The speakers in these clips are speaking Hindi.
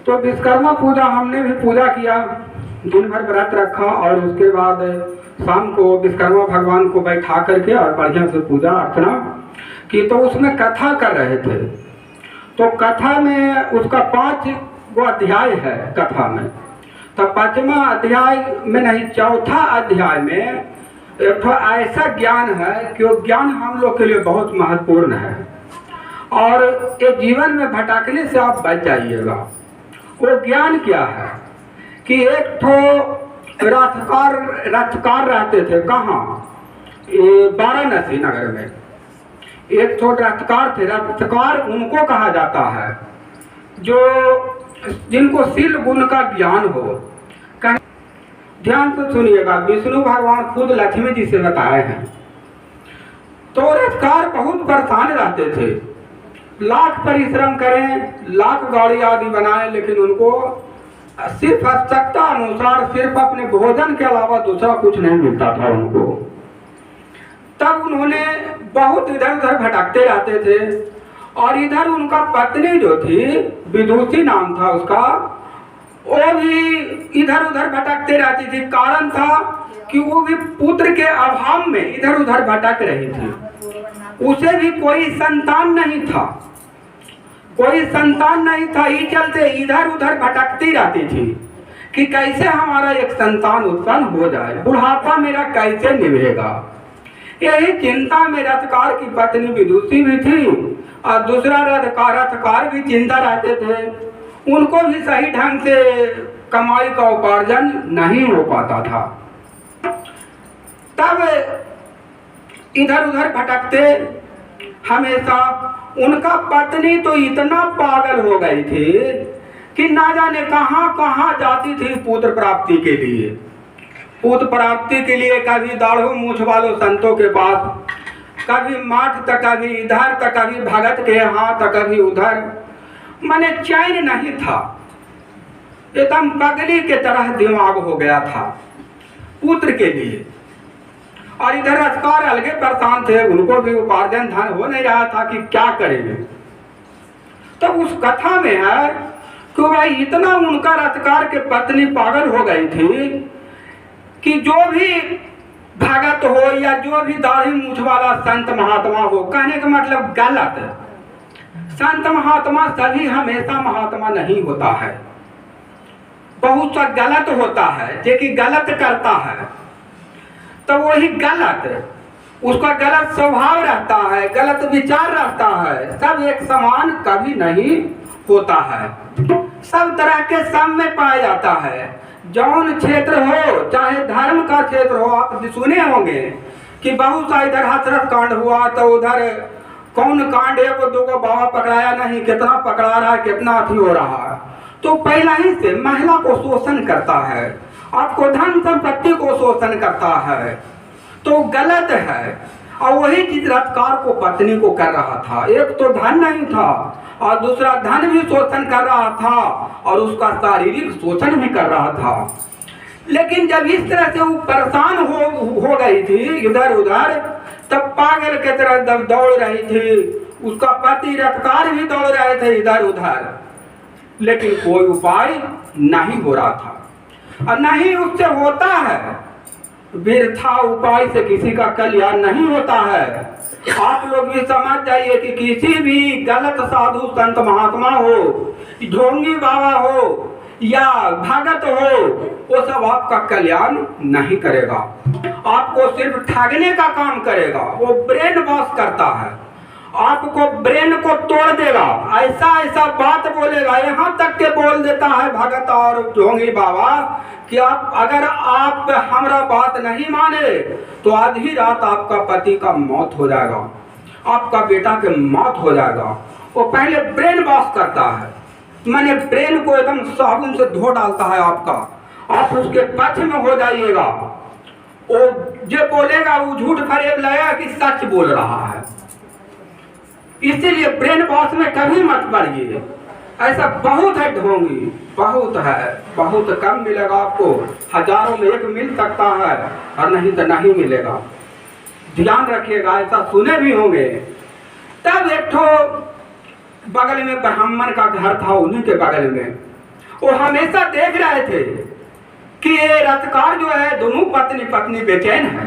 तो विश्वकर्मा पूजा हमने भी पूजा किया, दिन भर व्रत रखा और उसके बाद शाम को विश्वकर्मा भगवान को बैठा करके और बढ़िया से पूजा अर्चना की। तो उसमें कथा कर रहे थे, तो कथा में उसका 5 वो अध्याय है कथा में। तो 5वां अध्याय में नहीं, 4था अध्याय में एक तो ऐसा ज्ञान है कि वो ज्ञान हम लोग के लिए बहुत महत्वपूर्ण है और ये जीवन में भटकने से आप बच जाइएगा। वो ज्ञान क्या है कि एक तो रथकार रहते थे, कहाँ, वाराणसी नगर में एक तो रथकार थे। रथकार उनको कहा जाता है जो जिनको शील गुण का ज्ञान हो। ध्यान से सुनिएगा, विष्णु भगवान खुद लक्ष्मी जी से बताए हैं। तो रथकार बहुत परेशान रहते थे, लाख परिश्रम करें, लाख गाड़ी आदि बनाए, लेकिन उनको सिर्फ आवश्यकता अनुसार सिर्फ अपने भोजन के अलावा दूसरा कुछ नहीं मिलता था उनको। तब उन्होंने बहुत इधर उधर भटकते रहते थे और इधर उनका पत्नी जो थी, विदुषी नाम था उसका, वो भी इधर उधर भटकते रहती थी। कारण था कि वो भी पुत्र के अभाव में इधर उधर भटक रही थी। उसे भी कोई संतान नहीं था, कोई संतान नहीं था, ये चलते इधर उधर भटकती रहती थी कि कैसे हमारा एक संतान उत्पन्न हो जाए, बुढ़ापा मेरा कैसे निभेगा। यही चिंता में रथकार की पत्नी विदुषी भी थी और दूसरा रथकार भी चिंता रहते थे। उनको भी सही ढंग से कमाई का उपार्जन नहीं हो पाता था। तब इधर उधर भटकते हमेशा। उनका पत्नी तो इतना पागल हो गई थी कि ना जाने कहां कहां जाती थी पुत्र प्राप्ति के लिए। पुत्र प्राप्ति के लिए कभी दाढ़ो मूछ वालों संतों के पास, कभी माठ तक, कभी इधर तक, कभी भगत के यहाँ तक, कभी उधर। मैंने चैन नहीं था, एकदम पगली के तरह दिमाग हो गया था पुत्र के लिए। और इधर रथकार अलगे परेशान थे, उनको भी उपार्जन धन हो नहीं रहा था कि क्या करेंगे। तो उस कथा में है कि भाई इतना उनका रथकार के पत्नी पागल हो गई थी कि जो भी भगत हो या जो भी दाढ़ी मूछ वाला संत महात्मा हो, कहने का मतलब गलत, संत महात्मा सभी हमेशा महात्मा नहीं होता है, बहुत सा गलत होता है जो कि गलत करता है। तो वही गलत, उसका गलत स्वभाव रहता है, गलत विचार रहता है, सब एक समान कभी नहीं होता है। सब तरह के सब में पाया जाता है। जौन क्षेत्र हो, चाहे धर्म का क्षेत्र हो, आप सुने होंगे कि बहुत सा इधर हाथरस कांड हुआ तो उधर कौन कांड है वो दो बाबा पकड़ाया नहीं, कितना पकड़ा रहा है, कितना अथी हो रहा है। तो पहला ही से महिला को शोषण करता है, आपको धन संपत्ति को शोषण करता है, तो गलत है। और वही चीज रथकार को पत्नी को कर रहा था। एक तो धन नहीं था और दूसरा धन भी शोषण कर रहा था और उसका शारीरिक शोषण भी कर रहा था। लेकिन जब इस तरह से वो परेशान हो गई थी इधर उधर, तब पागल के तरह दौड़ रही थी। उसका पति रथकार भी दौड़ रहे थे इधर उधर, लेकिन कोई उपाय नहीं हो रहा था। और नहीं उससे होता है, वृथा उपाय से किसी का कल्याण नहीं होता है। आप लोग भी समझ जाइए कि किसी भी गलत साधु संत महात्मा हो, ढोंगी बाबा हो या भगत हो, वो सब आपका कल्याण नहीं करेगा, आपको सिर्फ ठगने का काम करेगा। वो ब्रेन वॉश करता है, आपको ब्रेन को तोड़ देगा, ऐसा ऐसा बात बोलेगा, यहाँ तक के बोल देता है भगत और ढोंगी बाबा कि आप अगर आप हमारा बात नहीं माने तो आधी रात आपका पति का मौत हो जाएगा, आपका बेटा के मौत हो जाएगा। वो पहले ब्रेन वॉश करता है, मैंने ब्रेन को एकदम साबुन से धो डालता है आपका, आप उसके पक्ष में हो जाइएगा। वो जो बोलेगा वो झूठ फरेब लगेगा कि सच बोल रहा है। इसीलिए ब्रेन वॉश में कभी मत पड़िए। ऐसा बहुत है ढोंगी, बहुत है, बहुत कम मिलेगा आपको, हजारों में एक मिल सकता है और नहीं तो नहीं मिलेगा। ध्यान रखिएगा, ऐसा सुने भी होंगे। तब एक ठो बगल में ब्राह्मण का घर था, उन्हीं के बगल में वो हमेशा देख रहे थे कि ये रथकार जो है दोनों पत्नी पत्नी बेचैन है।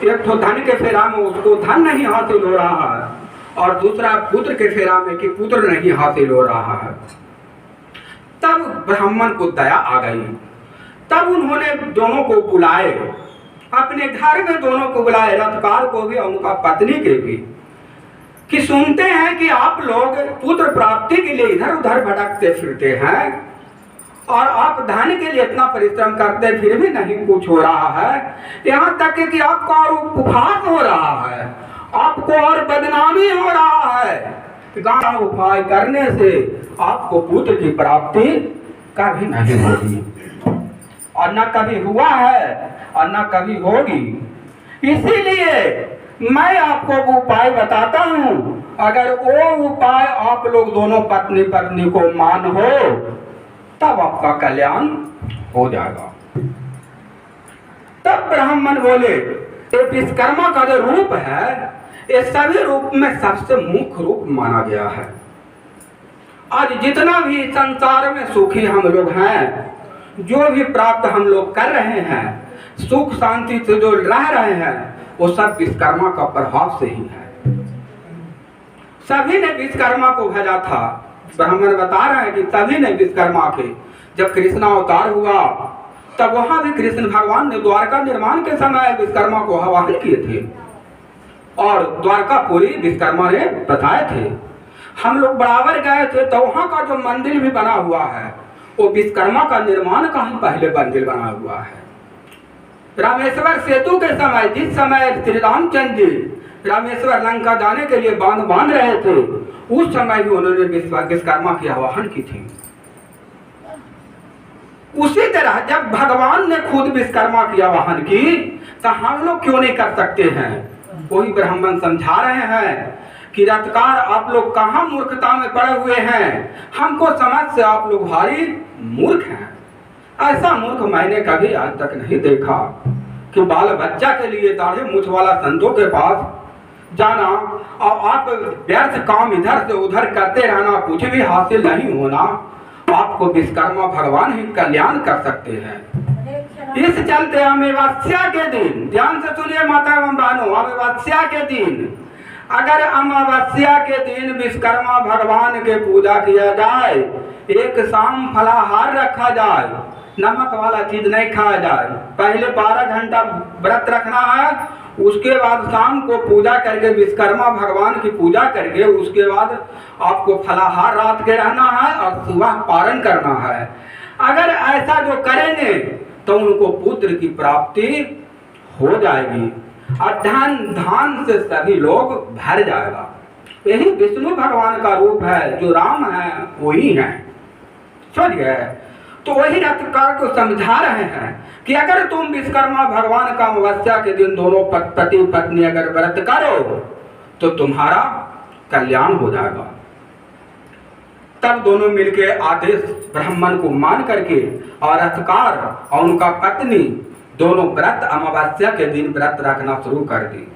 एक तो धन के फेरा में उसको धन नहीं हासिल हो रहा है और दूसरा पुत्र के फेरा में कि पुत्र नहीं हासिल हो रहा है। तब ब्राह्मण को दया आ गई। तब उन्होंने दोनों को बुलाए, अपने घर में दोनों को बुलाए, रथकार को भी और उनका पत्नी के भी, कि सुनते हैं कि आप लोग पुत्र प्राप्ति के लिए इधर उधर भटकते फिरते हैं और आप धन के लिए इतना परिश्रम करते फिर भी नहीं कुछ हो रहा है। यहाँ तक कि आपका और उपहास हो रहा है, आपको और बदनामी हो रहा है। गाना उपाय करने से आपको पुत्र की प्राप्ति कभी नहीं होगी और न कभी हुआ है और न कभी होगी। इसीलिए मैं आपको वो उपाय बताता हूँ, अगर वो उपाय आप लोग दोनों पत्नी पत्नी को मान हो तब आपका कल्याण हो जाएगा। तब ब्राह्मण बोले, ये विश्वकर्मा का जो रूप है ये सभी रूप में सबसे मुख्य रूप माना गया है। आज जितना भी संसार में सुखी हम लोग हैं, जो भी प्राप्त हम लोग कर रहे हैं, सुख शांति से जो रह रहे हैं, वो सब विश्वकर्मा का प्रभाव से ही है। सभी ने विश्वकर्मा को भेजा था। ब्राह्मण बता रहे हैं कि सभी ने विश्वकर्मा के, जब कृष्ण अवतार हुआ तब वहां भी कृष्ण भगवान ने द्वारका निर्माण के समय विश्वकर्मा को आवाहन किए थे और द्वारकापुरी विश्वकर्मा ने बताए थे। हम लोग बराबर गए थे तो वहां का जो मंदिर भी बना हुआ है वो विश्वकर्मा का निर्माण का ही पहले मंदिर बना हुआ है। रामेश्वर सेतु के समय, जिस समय श्री रामचंद्र जी रामेश्वर लंका जाने के लिए बांध रहे थे, उस समय भी उन्होंने विश्वकर्मा की आवाहन की थी। उसी तरह जब भगवान ने खुद विश्वकर्मा की आवाहन की तो हम लोग क्यों नहीं कर सकते हैं। वही ब्राह्मण समझा रहे हैं कि रथकार आप लोग कहाँ मूर्खता में पड़े हुए हैं, हमको समझ से आप लोग भारी मूर्ख हैं। ऐसा मूर्ख मैंने कभी आज तक नहीं देखा कि बाल बच्चा के लिए दाढ़ी मूछ वाला संतों के पास जाना और आप व्यर्थ काम इधर से उधर करते रहना, कुछ भी हासिल नहीं होना। आपको विश्वकर्मा भगवान ही कल्याण कर सकते हैं। इस चलते अमावस्या के दिन, ध्यान से सुनिए माता एवं बहनों, अमावस्या के दिन, अगर अमावस्या के दिन विश्वकर्मा भगवान के पूजा किया जाए, एक शाम फलाहार रखा जाए, नमक वाला चीज नहीं खाया जाए, पहले 12 घंटा व्रत रखना है, उसके बाद शाम को पूजा करके विश्वकर्मा भगवान की पूजा करके उसके बाद आपको फलाहार रात के रहना है और सुबह पारण करना है। अगर ऐसा जो करेंगे तो उनको पुत्र की प्राप्ति हो जाएगी और धन धान से सभी लोग भर जाएगा। यही विष्णु भगवान का रूप है, जो राम है वही है। समझ गए? तो वही रथकार को समझा रहे हैं कि अगर तुम विश्वकर्मा भगवान का अमावस्या के दिन दोनों पति पत्नी अगर व्रत करो तो तुम्हारा कल्याण हो जाएगा। तब दोनों मिलके आदेश ब्राह्मण को मान करके और रथकार और उनका पत्नी दोनों व्रत अमावस्या के दिन व्रत रखना शुरू कर दी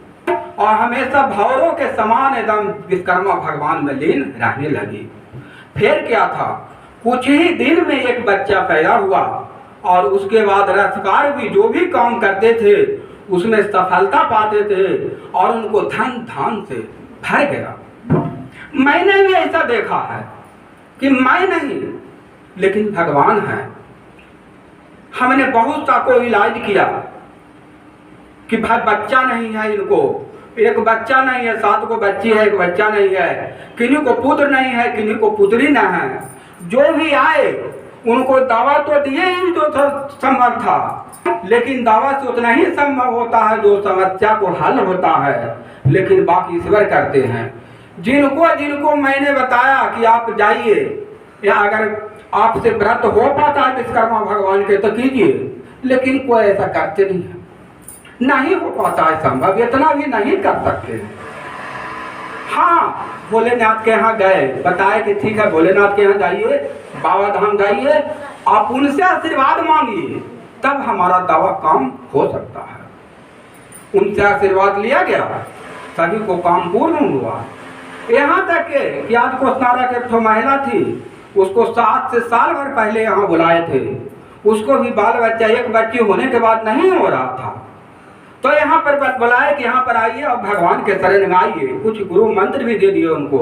और हमेशा भौरों के समान एकदम विश्वकर्मा भगवान में लीन रहने लगी। फिर क्या था, कुछ ही दिन में एक बच्चा पैदा हुआ और उसके बाद रथकार भी जो भी काम करते थे उसमें सफलता पाते थे और उनको धन धान से भर गया। मैंने भी ऐसा देखा है कि मैं नहीं लेकिन भगवान है। हमने बहुत सा को इलाज किया कि भाई बच्चा नहीं है, इनको एक बच्चा नहीं है, 7 को बच्ची है, एक बच्चा नहीं है, किन्हीं को पुत्र नहीं है, किन्हीं को पुत्री न है। जो भी आए उनको दावा तो दिए ही जो संभव था, लेकिन दावा से उतना ही संभव होता है जो समस्या को हल होता है, लेकिन बाकी ईश्वर करते हैं। जिनको मैंने बताया कि आप जाइए या अगर आपसे व्रत हो पाता है विश्वकर्मा भगवान के तो कीजिए, लेकिन कोई ऐसा करते नहीं है, नहीं हो पाता है संभव, इतना भी नहीं कर सकते। हाँ, भोलेनाथ के यहाँ गए, बताए कि ठीक है भोलेनाथ के यहाँ जाइए, बाबा धाम जाइए, आप उनसे आशीर्वाद मांगिए, तब हमारा दावा काम हो सकता है। उनसे आशीर्वाद लिया गया, सभी को काम पूर्ण हुआ। यहाँ तक कि आज कोसनारा के एक महिला थी, उसको 7 से साल भर पहले यहाँ बुलाए थे, उसको भी बाल बच्चा एक बच्ची होने के बाद नहीं हो रहा था। तो यहाँ पर बुलाए कि यहाँ पर आइए और भगवान के शरण में आइए, कुछ गुरु मंत्र भी दे दिए उनको।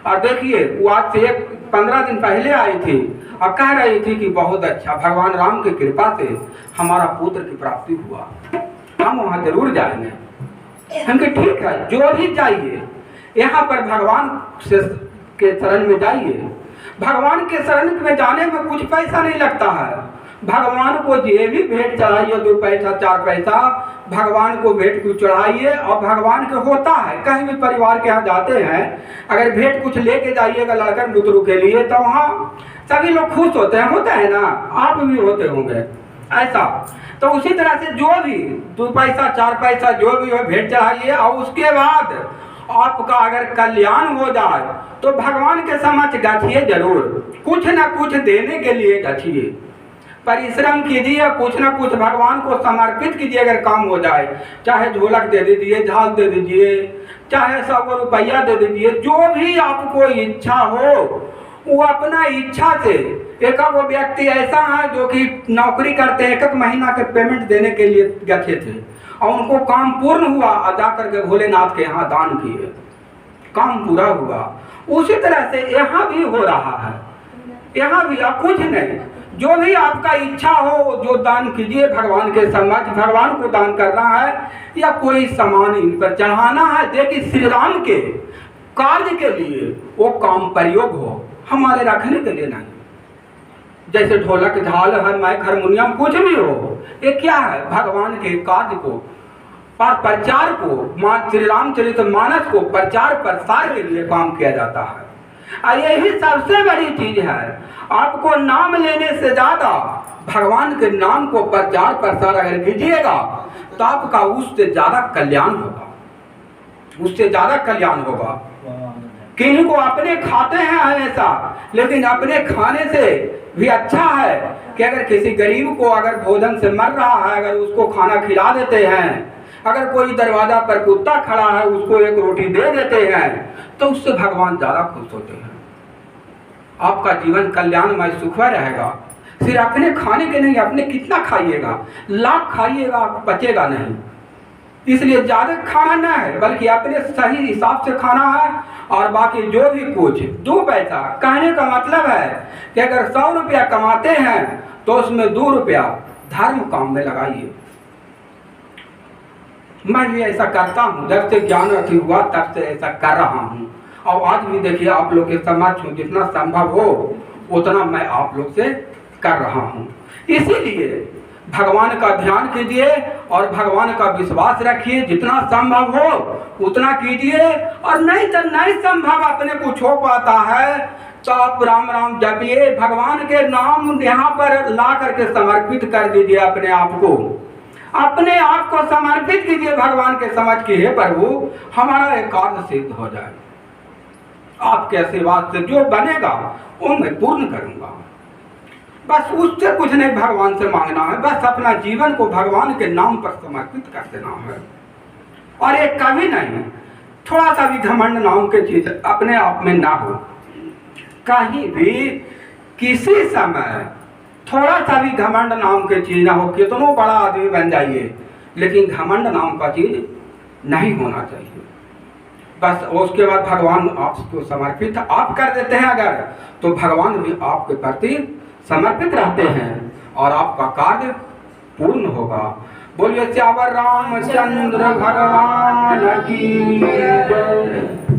और देखिए वो आज से 15 दिन पहले आई थी और कह रही थी कि बहुत अच्छा, भगवान राम की कृपा से हमारा पुत्र की प्राप्ति हुआ, हम वहाँ जरूर जाएंगे। हम कहे ठीक है, जो भी जाइए यहाँ पर भगवान के शरण में जाइए। भगवान के शरण में जाने में कुछ पैसा नहीं लगता है। भगवान को ये भी भेंट चढ़ाइए, 2 पैसा 4 पैसा भगवान को भेंट को चढ़ाइए। और भगवान के होता है, कहीं भी परिवार के यहाँ जाते हैं, अगर भेंट कुछ लेके जाइएगा लड़कन बुतरू के लिए, तो वहाँ सभी लोग खुश होते हैं, होता है ना, आप भी होते होंगे ऐसा। तो उसी तरह से जो भी 2 पैसा 4 पैसा जो भी हो भेंट चढ़ाइए। और उसके बाद आपका अगर कल्याण हो जाए तो भगवान के समक्ष गछिए जरूर, कुछ ना कुछ देने के लिए गछिए, परिश्रम कीजिए, कुछ ना कुछ भगवान को समर्पित कीजिए। अगर काम हो जाए, चाहे ढोलक दे दीजिए, झाल दे दीजिए, चाहे 100 रुपया दे दीजिए, जो भी आपको इच्छा हो वो अपना इच्छा से। एक वो व्यक्ति ऐसा है जो कि नौकरी करते हैं, 1 महीना के पेमेंट देने के लिए गए थे और उनको काम पूर्ण हुआ, अदा करके भोलेनाथ के यहाँ दान किए, काम पूरा हुआ। उसी तरह से यहाँ भी हो रहा है, यहाँ भी कुछ नहीं, जो भी आपका इच्छा हो जो दान कीजिए भगवान के समक्ष। भगवान को दान करना है या कोई सामान इन पर चढ़ाना है, देखिए श्री राम के कार्य के लिए वो काम प्रयोग हो, हमारे रखने के लिए नहीं। जैसे ढोलक झाल है, माइक हारमोनियम कुछ भी हो, ये क्या है, भगवान के कार्य को प्रचार को, श्री रामचरित मानस को प्रचार प्रसार के लिए काम किया जाता है। और यही सबसे बड़ी चीज है। आपको नाम लेने से ज्यादा भगवान के नाम को प्रचार प्रसार अगर कीजिएगा तो आपका उससे ज्यादा कल्याण होगा, उससे ज्यादा कल्याण होगा। किन्हीं को अपने खाते हैं हमेशा, लेकिन अपने खाने से भी अच्छा है कि अगर किसी गरीब को अगर भोजन से मर रहा है, अगर उसको खाना खिला देते हैं, अगर कोई दरवाजा पर कुत्ता खड़ा है उसको 1 रोटी दे देते हैं, तो उससे भगवान ज्यादा खुश होते हैं। आपका जीवन कल्याणमय सुखमय रहेगा। सिर्फ अपने खाने के नहीं, अपने कितना खाइएगा, लाख खाइएगा बचेगा नहीं, इसलिए ज्यादा खाना न है, बल्कि अपने सही हिसाब से खाना है। और बाकी जो भी कुछ 2 पैसा, कहने का मतलब है कि अगर 100 रुपया कमाते हैं तो उसमें 2 रुपया धर्म काम में लगाइए। मैं भी ऐसा करता हूँ, जब से ज्ञान अति हुआ तब से ऐसा कर रहा हूँ। और आज भी देखिए आप लोग के समक्ष हूँ, जितना संभव हो उतना मैं आप लोग से कर रहा हूँ। इसीलिए भगवान का ध्यान कीजिए और भगवान का विश्वास रखिए, जितना संभव हो उतना कीजिए। और नहीं तो नहीं संभव अपने कुछ हो पाता है तो आप राम राम जपिए, भगवान के नाम यहाँ पर ला करके समर्पित कर दीजिए अपने आप को, अपने आप को समर्पित कीजिए भगवान के समझ के, हे प्रभु हमारा एक कार्य सिद्ध हो जाए, आपके आशीर्वाद से जो बनेगा वो मैं पूर्ण करूंगा। बस उससे कुछ नहीं भगवान से मांगना है, बस अपना जीवन को भगवान के नाम पर समर्पित कर देना है। और ये कभी नहीं थोड़ा सा भी घमंड नाम के चीज अपने आप में ना हो, कहीं भी किसी समय थोड़ा सा भी घमंड नाम के चीज ना हो। कितनों बड़ा आदमी बन जाइए लेकिन घमंड नाम का चीज नहीं होना चाहिए। बस उसके बाद भगवान आपको समर्पित आप कर देते हैं अगर, तो भगवान भी आपके प्रति समर्पित रहते हैं और आपका कार्य पूर्ण होगा। बोलिए श्यावर रामचंद्र भगवान की जय।